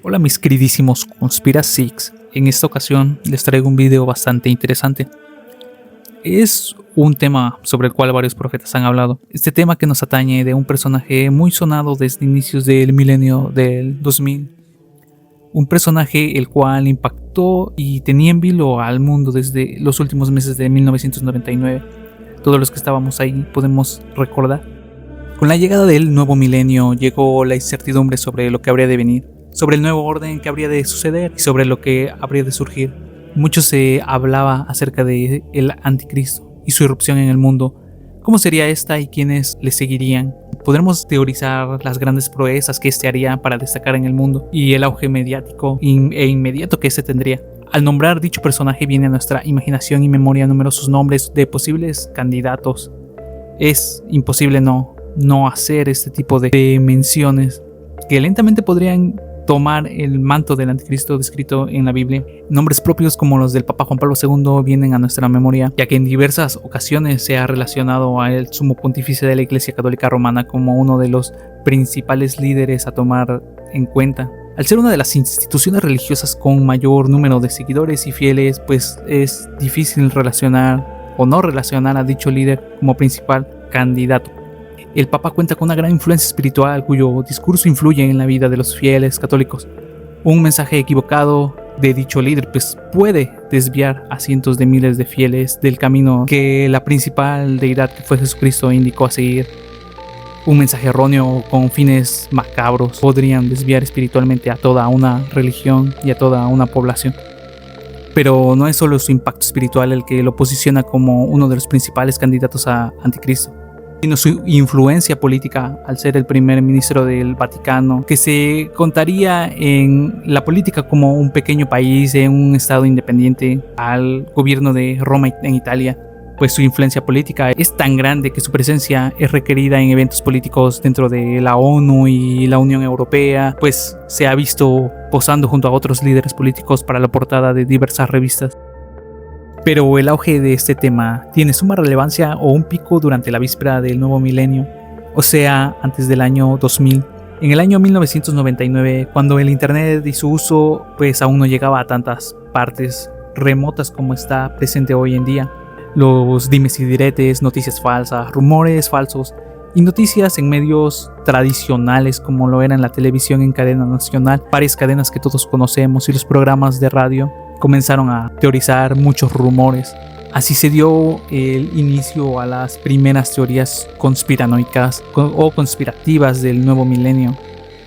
Hola mis queridísimos Conspirasix, en esta ocasión les traigo un video bastante interesante. Es un tema sobre el cual varios profetas han hablado. Este tema que nos atañe de un personaje muy sonado desde inicios del milenio del 2000. Un personaje el cual impactó y tenía en vilo al mundo desde los últimos meses de 1999. Todos los que estábamos ahí podemos recordar. Con la llegada del nuevo milenio llegó la incertidumbre sobre lo que habría de venir, sobre el nuevo orden que habría de suceder y sobre lo que habría de surgir. Mucho se hablaba acerca de el anticristo y su irrupción en el mundo. ¿Cómo sería esta y quiénes le seguirían? Podremos teorizar las grandes proezas que este haría para destacar en el mundo y el auge mediático e inmediato que este tendría. Al nombrar dicho personaje viene a nuestra imaginación y memoria numerosos nombres de posibles candidatos. Es imposible no hacer este tipo de menciones que lentamente podrían tomar el manto del anticristo descrito en la Biblia. Nombres propios como los del Papa Juan Pablo II vienen a nuestra memoria, ya que en diversas ocasiones se ha relacionado al sumo pontífice de la Iglesia Católica Romana como uno de los principales líderes a tomar en cuenta. Al ser una de las instituciones religiosas con mayor número de seguidores y fieles, pues es difícil relacionar o no relacionar a dicho líder como principal candidato. El Papa cuenta con una gran influencia espiritual cuyo discurso influye en la vida de los fieles católicos. Un mensaje equivocado de dicho líder pues puede desviar a cientos de miles de fieles del camino que la principal deidad que fue Jesucristo indicó a seguir. Un mensaje erróneo con fines macabros podrían desviar espiritualmente a toda una religión y a toda una población. Pero no es solo su impacto espiritual el que lo posiciona como uno de los principales candidatos a anticristo, sino su influencia política al ser el primer ministro del Vaticano, que se contaría en la política como un pequeño país en un estado independiente al gobierno de Roma en Italia. Pues su influencia política es tan grande que su presencia es requerida en eventos políticos dentro de la ONU y la Unión Europea, pues se ha visto posando junto a otros líderes políticos para la portada de diversas revistas. Pero el auge de este tema tiene suma relevancia o un pico durante la víspera del nuevo milenio, o sea, antes del año 2000. En el año 1999, cuando el internet y su uso pues aún no llegaba a tantas partes remotas como está presente hoy en día. Los dimes y diretes, noticias falsas, rumores falsos y noticias en medios tradicionales como lo era en la televisión en cadena nacional, varias cadenas que todos conocemos y los programas de radio comenzaron a teorizar muchos rumores. Así se dio el inicio a las primeras teorías conspiranoicas o conspirativas del nuevo milenio.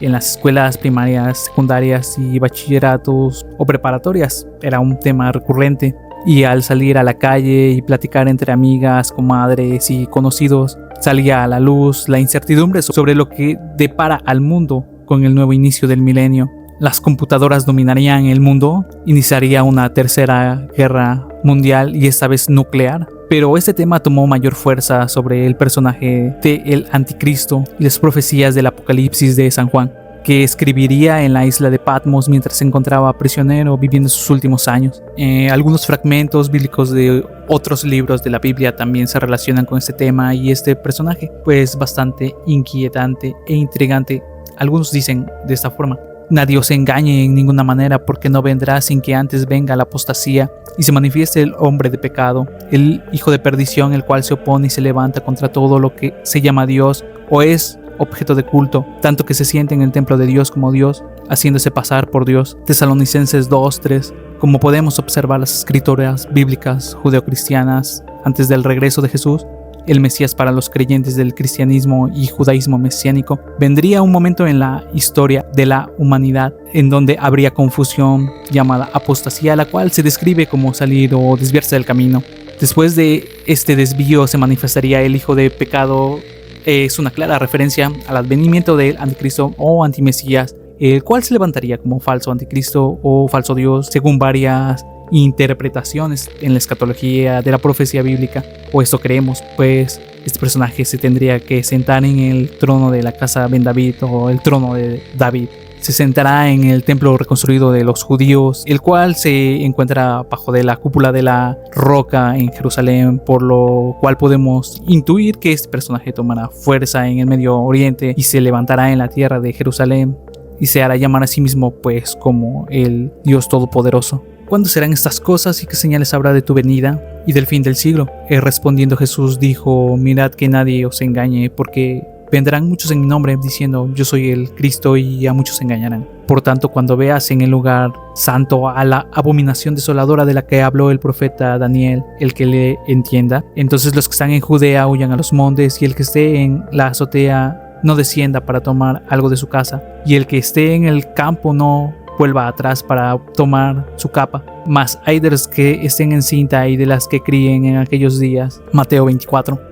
En las escuelas primarias, secundarias y bachilleratos o preparatorias era un tema recurrente. Y al salir a la calle y platicar entre amigas, comadres y conocidos, salía a la luz la incertidumbre sobre lo que depara al mundo con el nuevo inicio del milenio. Las computadoras dominarían el mundo, iniciaría una tercera guerra mundial y esta vez nuclear. Pero este tema tomó mayor fuerza sobre el personaje del anticristo y las profecías del apocalipsis de San Juan, que escribiría en la isla de Patmos mientras se encontraba prisionero viviendo sus últimos años. Algunos fragmentos bíblicos de otros libros de la Biblia también se relacionan con este tema y este personaje, pues bastante inquietante e intrigante. Algunos dicen de esta forma: nadie os engañe en ninguna manera, porque no vendrá sin que antes venga la apostasía y se manifieste el hombre de pecado, el hijo de perdición, el cual se opone y se levanta contra todo lo que se llama Dios o es objeto de culto, tanto que se siente en el templo de Dios como Dios, haciéndose pasar por Dios. Tesalonicenses 2:3. Como podemos observar las escrituras bíblicas judeocristianas, antes del regreso de Jesús, el Mesías para los creyentes del cristianismo y judaísmo mesiánico, vendría un momento en la historia de la humanidad en donde habría confusión llamada apostasía, la cual se describe como salir o desviarse del camino. Después de este desvío se manifestaría el hijo de pecado. Es una clara referencia al advenimiento del anticristo o antimesías, el cual se levantaría como falso anticristo o falso Dios según varias interpretaciones en la escatología de la profecía bíblica, o esto creemos, pues este personaje se tendría que sentar en el trono de la casa Ben David o el trono de David. Se sentará en el templo reconstruido de los judíos, el cual se encuentra bajo de la cúpula de la roca en Jerusalén, por lo cual podemos intuir que este personaje tomará fuerza en el Medio Oriente y se levantará en la tierra de Jerusalén. y se hará llamar a sí mismo pues como el Dios Todopoderoso. ¿Cuándo serán estas cosas y qué señales habrá de tu venida y del fin del siglo? Respondiendo Jesús dijo: mirad que nadie os engañe, porque vendrán muchos en mi nombre diciendo yo soy el Cristo, y a muchos engañarán. Por tanto, cuando veas en el lugar santo a la abominación desoladora de la que habló el profeta Daniel, el que le entienda, entonces los que están en Judea huyan a los montes, y el que esté en la azotea no descienda para tomar algo de su casa, y el que esté en el campo no vuelva atrás para tomar su capa. Mas hay de los que estén en cinta y de las que críen en aquellos días. Mateo 24.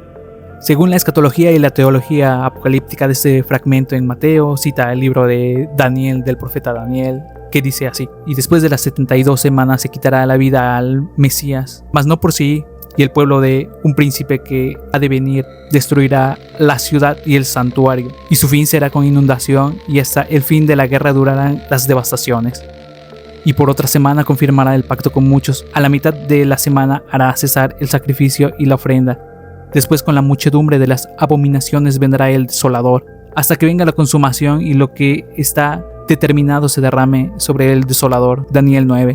Según la escatología y la teología apocalíptica de este fragmento en Mateo, cita el libro de Daniel, del profeta Daniel, que dice así: y después de las 72 semanas se quitará la vida al Mesías, mas no por sí, y el pueblo de un príncipe que ha de venir destruirá la ciudad y el santuario, y su fin será con inundación, y hasta el fin de la guerra durarán las devastaciones. Y por otra semana confirmará el pacto con muchos, a la mitad de la semana hará cesar el sacrificio y la ofrenda. Después, con la muchedumbre de las abominaciones vendrá el desolador, hasta que venga la consumación y lo que está determinado se derrame sobre el desolador. Daniel 9.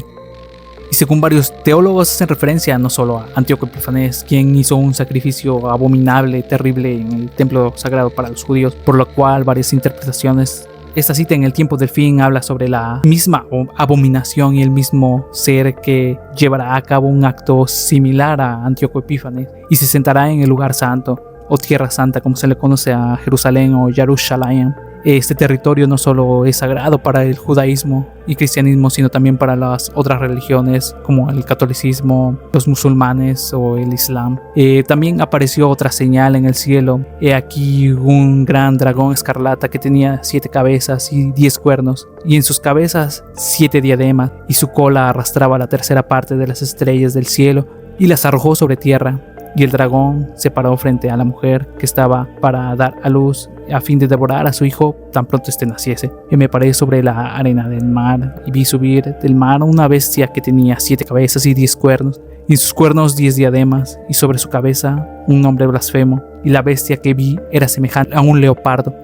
Y según varios teólogos hacen referencia no solo a Antíoco Epífanes, quien hizo un sacrificio abominable, terrible en el templo sagrado para los judíos, por lo cual varias interpretaciones. Esta cita en el tiempo del fin habla sobre la misma abominación y el mismo ser que llevará a cabo un acto similar a Antíoco Epífanes y se sentará en el lugar santo o tierra santa, como se le conoce a Jerusalén o Jerusalén. Este territorio no solo es sagrado para el judaísmo y cristianismo, sino también para las otras religiones como el catolicismo, los musulmanes o el islam. También apareció otra señal en el cielo. He aquí un gran dragón escarlata que tenía 7 cabezas y 10 cuernos, y en sus cabezas 7 diademas, y su cola arrastraba la tercera parte de las estrellas del cielo y las arrojó sobre tierra. Y el dragón se paró frente a la mujer que estaba para dar a luz, a fin de devorar a su hijo tan pronto este naciese. Y me paré sobre la arena del mar y vi subir del mar una bestia que tenía 7 cabezas y 10 cuernos, y en sus cuernos 10 diademas, y sobre su cabeza un nombre blasfemo. Y la bestia que vi era semejante a un leopardo,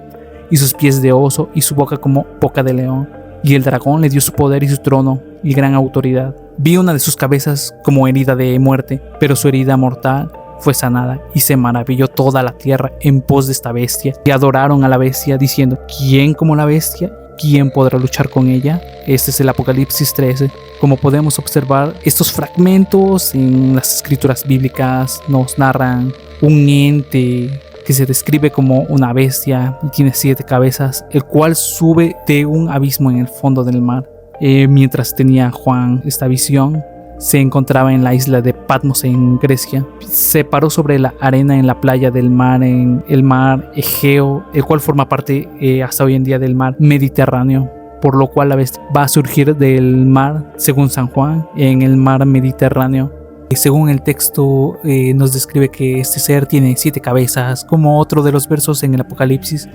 y sus pies de oso, y su boca como boca de león. Y el dragón le dio su poder y su trono y gran autoridad. Vi una de sus cabezas como herida de muerte, pero su herida mortal fue sanada, y se maravilló toda la tierra en pos de esta bestia, y adoraron a la bestia diciendo: ¿quién como la bestia? ¿Quién podrá luchar con ella? Este es el Apocalipsis 13. Como podemos observar, estos fragmentos en las escrituras bíblicas nos narran un ente que se describe como una bestia y tiene 7 cabezas, el cual sube de un abismo en el fondo del mar. Mientras tenía Juan esta visión, se encontraba en la isla de Patmos en Grecia. Se paró sobre la arena en la playa del mar, en el mar Egeo, el cual forma parte hasta hoy en día del mar Mediterráneo, por lo cual la bestia va a surgir del mar, según San Juan, en el mar Mediterráneo. Según el texto nos describe que este ser tiene 7 cabezas, como otro de los versos en el Apocalipsis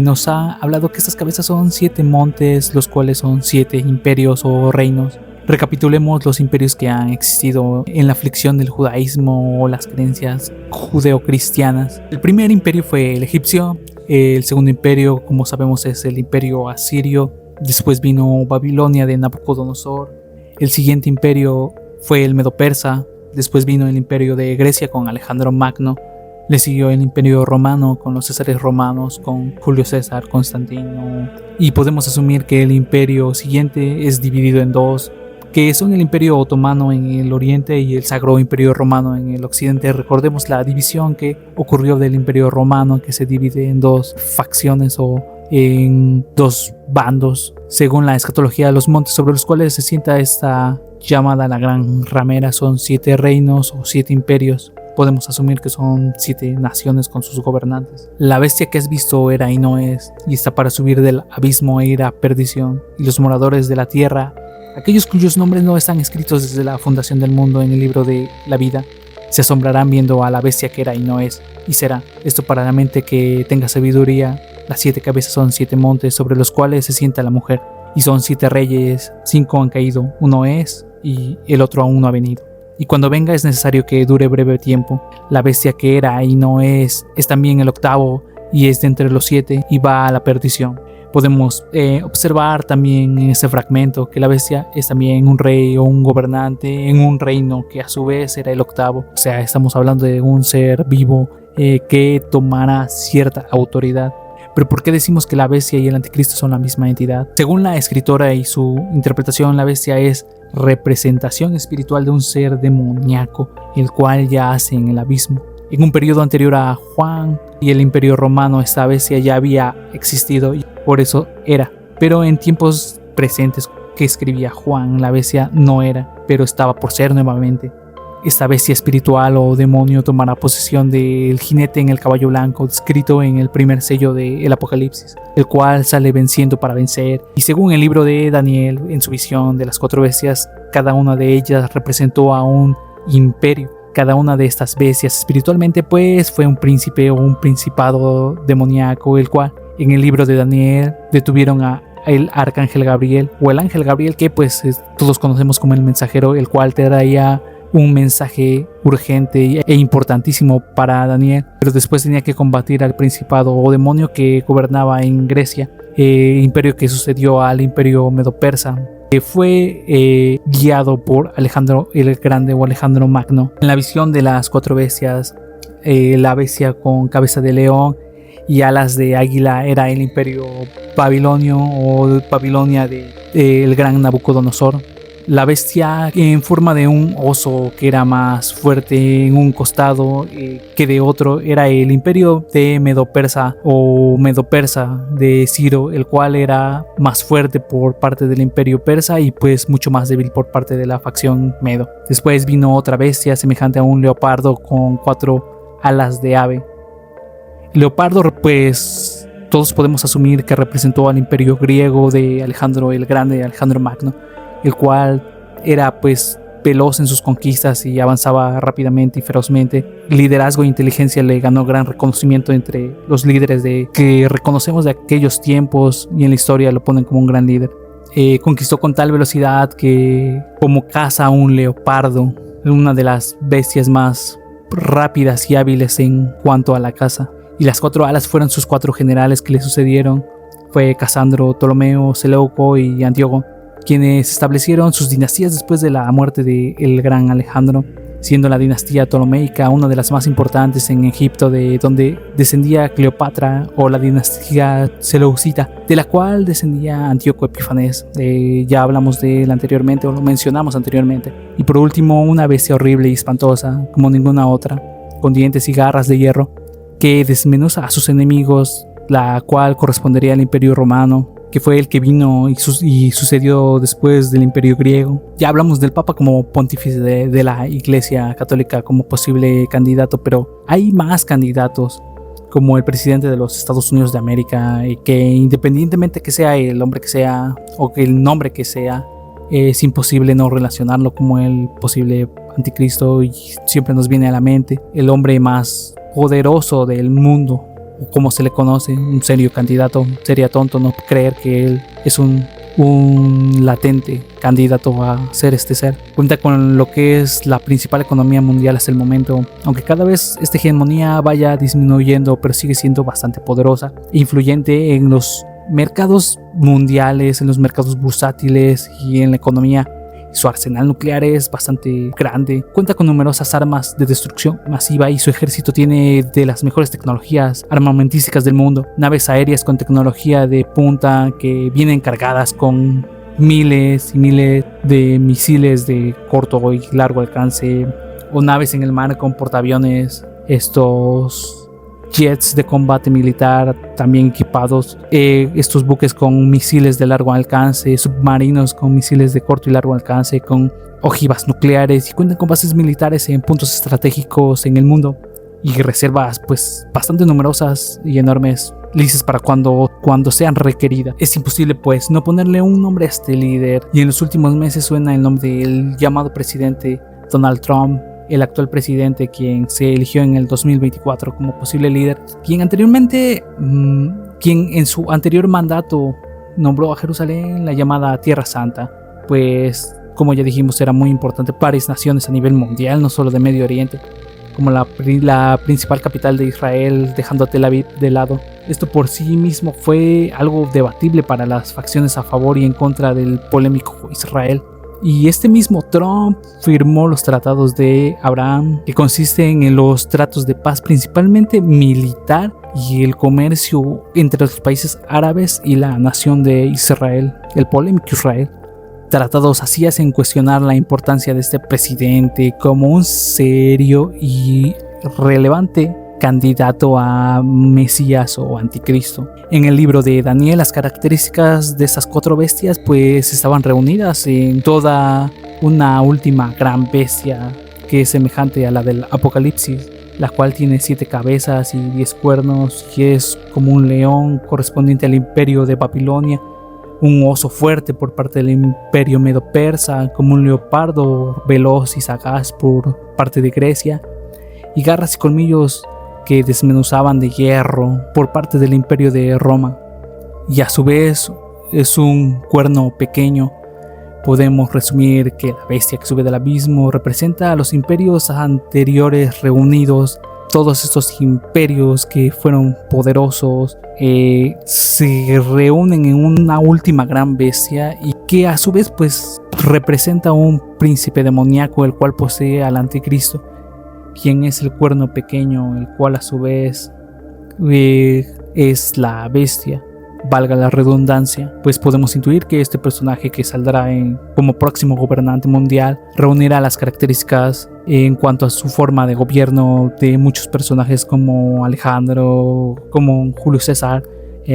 nos ha hablado que estas cabezas son 7 montes, los cuales son 7 imperios o reinos. Recapitulemos los imperios que han existido en la aflicción del judaísmo o las creencias judeocristianas. El primer imperio fue el egipcio, el segundo imperio, como sabemos, es el imperio asirio. Después vino Babilonia de Nabucodonosor. El siguiente imperio fue el medo-persa. Después vino el imperio de Grecia con Alejandro Magno. Le siguió el imperio romano con los césares romanos, con Julio César, Constantino. Y podemos asumir que el imperio siguiente es dividido en 2, que son el Imperio Otomano en el oriente y el Sacro Imperio Romano en el occidente. Recordemos la división que ocurrió del Imperio Romano, que se divide en 2 facciones o en 2 bandos. Según la escatología, los montes sobre los cuales se sienta esta llamada la Gran Ramera son 7 reinos o 7 imperios. Podemos asumir que son 7 naciones con sus gobernantes. La bestia que has visto era y no es, y está para subir del abismo e ir a perdición. Y los moradores de la tierra, aquellos cuyos nombres no están escritos desde la fundación del mundo en el libro de la vida, se asombrarán viendo a la bestia que era y no es, y será. Esto para la mente que tenga sabiduría. Las 7 cabezas son 7 montes sobre los cuales se sienta la mujer, y son 7 reyes, 5 han caído, uno es, y el otro aún no ha venido. Y cuando venga es necesario que dure breve tiempo. La bestia que era y no es también el octavo, y es de entre los 7, y va a la perdición. Podemos observar también en este fragmento que la bestia es también un rey o un gobernante en un reino que a su vez era el octavo. O sea, estamos hablando de un ser vivo que tomará cierta autoridad. Pero ¿por qué decimos que la bestia y el anticristo son la misma entidad? Según la escritora y su interpretación, la bestia es representación espiritual de un ser demoníaco, el cual yace en el abismo. En un periodo anterior a Juan y el Imperio Romano, esta bestia ya había existido y por eso era. Pero en tiempos presentes que escribía Juan, la bestia no era, pero estaba por ser nuevamente. Esta bestia espiritual o demonio tomará posesión del jinete en el caballo blanco, descrito en el primer sello del Apocalipsis, el cual sale venciendo para vencer. Y según el libro de Daniel, en su visión de las 4 bestias, cada una de ellas representó a un imperio. Cada una de estas bestias espiritualmente pues fue un príncipe o un principado demoníaco, el cual en el libro de Daniel detuvieron a el arcángel Gabriel o el ángel Gabriel, que pues todos conocemos como el mensajero, el cual traía un mensaje urgente e importantísimo para Daniel, pero después tenía que combatir al principado o demonio que gobernaba en Grecia, imperio que sucedió al imperio medo-persa, que fue guiado por Alejandro el Grande o Alejandro Magno. En la visión de las 4 bestias, la bestia con cabeza de león y alas de águila era el imperio babilonio o Babilonia del gran Nabucodonosor. La bestia en forma de un oso que era más fuerte en un costado que de otro era el imperio de Medo-Persa o Medo-Persa de Ciro, el cual era más fuerte por parte del imperio persa y pues mucho más débil por parte de la facción Medo. Después vino otra bestia semejante a un leopardo con 4 alas de ave. El leopardo pues todos podemos asumir que representó al imperio griego de Alejandro el Grande, Alejandro Magno, el cual era pues veloz en sus conquistas y avanzaba rápidamente y ferozmente. Liderazgo e inteligencia le ganó gran reconocimiento entre los líderes que reconocemos de aquellos tiempos y en la historia lo ponen como un gran líder. Conquistó con tal velocidad que como caza un leopardo, una de las bestias más rápidas y hábiles en cuanto a la caza. Y las 4 alas fueron sus 4 generales que le sucedieron. Fue Casandro, Ptolomeo, Seleuco y Antíoco, quienes establecieron sus dinastías después de la muerte del gran Alejandro, siendo la dinastía ptolomeica una de las más importantes en Egipto, de donde descendía Cleopatra, o la dinastía seleucida, de la cual descendía Antíoco Epífanes. Ya hablamos de él anteriormente, o lo mencionamos anteriormente. Y por último, una bestia horrible y espantosa como ninguna otra, con dientes y garras de hierro, que desmenuza a sus enemigos, la cual correspondería al Imperio Romano, que fue el que vino y sucedió después del Imperio Griego. Ya hablamos del Papa como pontífice de la Iglesia Católica como posible candidato, pero hay más candidatos, como el presidente de los Estados Unidos de América, que independientemente que sea el hombre que sea o que el nombre que sea, es imposible no relacionarlo como el posible anticristo, y siempre nos viene a la mente el hombre más poderoso del mundo, como se le conoce, un serio candidato. Sería tonto no creer que él es un latente candidato a ser este ser. Cuenta con lo que es la principal economía mundial hasta el momento, aunque cada vez esta hegemonía vaya disminuyendo, pero sigue siendo bastante poderosa e influyente en los mercados mundiales, en los mercados bursátiles y en la economía. Su arsenal nuclear es bastante grande, cuenta con numerosas armas de destrucción masiva y su ejército tiene de las mejores tecnologías armamentísticas del mundo. Naves aéreas con tecnología de punta que vienen cargadas con miles y miles de misiles de corto y largo alcance, o naves en el mar con portaaviones, estos jets de combate militar también equipados, estos buques con misiles de largo alcance, submarinos con misiles de corto y largo alcance, con ojivas nucleares, y cuentan con bases militares en puntos estratégicos en el mundo y reservas pues bastante numerosas y enormes, listas para cuando sean requeridas. Es imposible pues no ponerle un nombre a este líder, y en los últimos meses suena el nombre del llamado presidente Donald Trump, el actual presidente, quien se eligió en el 2024 como posible líder, quien en su anterior mandato nombró a Jerusalén la llamada Tierra Santa, pues como ya dijimos era muy importante para varias naciones a nivel mundial, no solo de Medio Oriente. como la principal capital de Israel, dejando a Tel Aviv de lado. Esto por sí mismo fue algo debatible para las facciones a favor y en contra del polémico Israel. Y este mismo Trump firmó los tratados de Abraham, que consisten en los tratos de paz principalmente militar y el comercio entre los países árabes y la nación de Israel, el polémico Israel. Tratados así hacen cuestionar la importancia de este presidente como un serio y relevante candidato a Mesías o Anticristo. En el libro de Daniel, las características de estas 4 bestias pues estaban reunidas en toda una última gran bestia que es semejante a la del Apocalipsis, la cual tiene 7 cabezas y 10 cuernos y es como un león correspondiente al imperio de Babilonia, un oso fuerte por parte del imperio medo-persa, como un leopardo veloz y sagaz por parte de Grecia, y garras y colmillos que desmenuzaban de hierro por parte del imperio de Roma. Y a su vez es un cuerno pequeño. Podemos resumir que la bestia que sube del abismo representa a los imperios anteriores reunidos. Todos estos imperios que fueron poderosos se reúnen en una última gran bestia y que a su vez pues representa un príncipe demoníaco el cual posee al anticristo, quien es el cuerno pequeño, el cual a su vez es la bestia. Valga la redundancia, pues podemos intuir que este personaje que saldrá como próximo gobernante mundial reunirá las características en cuanto a su forma de gobierno de muchos personajes como Alejandro, como Julio César,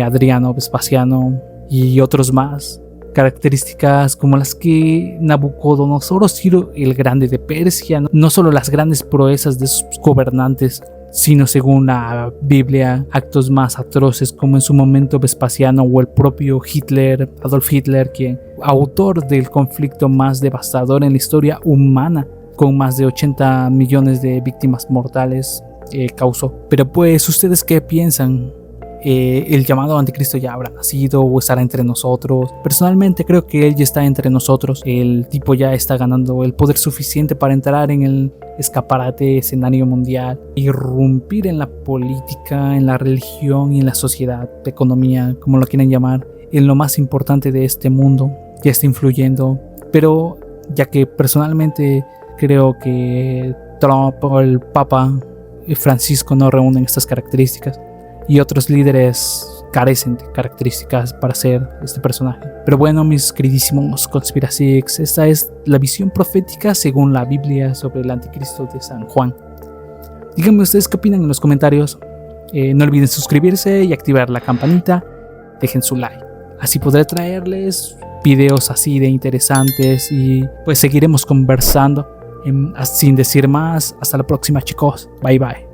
Adriano, Vespasiano y otros más. Características como las que Nabucodonosor, Ciro el Grande de Persia, no solo las grandes proezas de sus gobernantes, sino según la Biblia, actos más atroces como en su momento Vespasiano o el propio Hitler, Adolf Hitler, quien autor del conflicto más devastador en la historia humana, con más de 80 millones de víctimas mortales causó. Pero pues, ¿ustedes qué piensan? ¿El llamado anticristo ya habrá nacido o estará entre nosotros? Personalmente creo que él ya está entre nosotros. El tipo ya está ganando el poder suficiente para entrar en el escaparate escenario mundial, irrumpir en la política, en la religión y en la sociedad, economía, como lo quieran llamar, en lo más importante de este mundo. Ya está influyendo, pero ya que personalmente creo que Trump o el Papa Francisco no reúnen estas características y otros líderes carecen de características para ser este personaje. Pero bueno, mis queridísimos Conspiracics, esta es la visión profética según la Biblia sobre el anticristo de San Juan. Díganme ustedes qué opinan en los comentarios. No olviden suscribirse y activar la campanita. Dejen su like. Así podré traerles videos así de interesantes y pues seguiremos conversando. Sin decir más, hasta la próxima, chicos. Bye bye.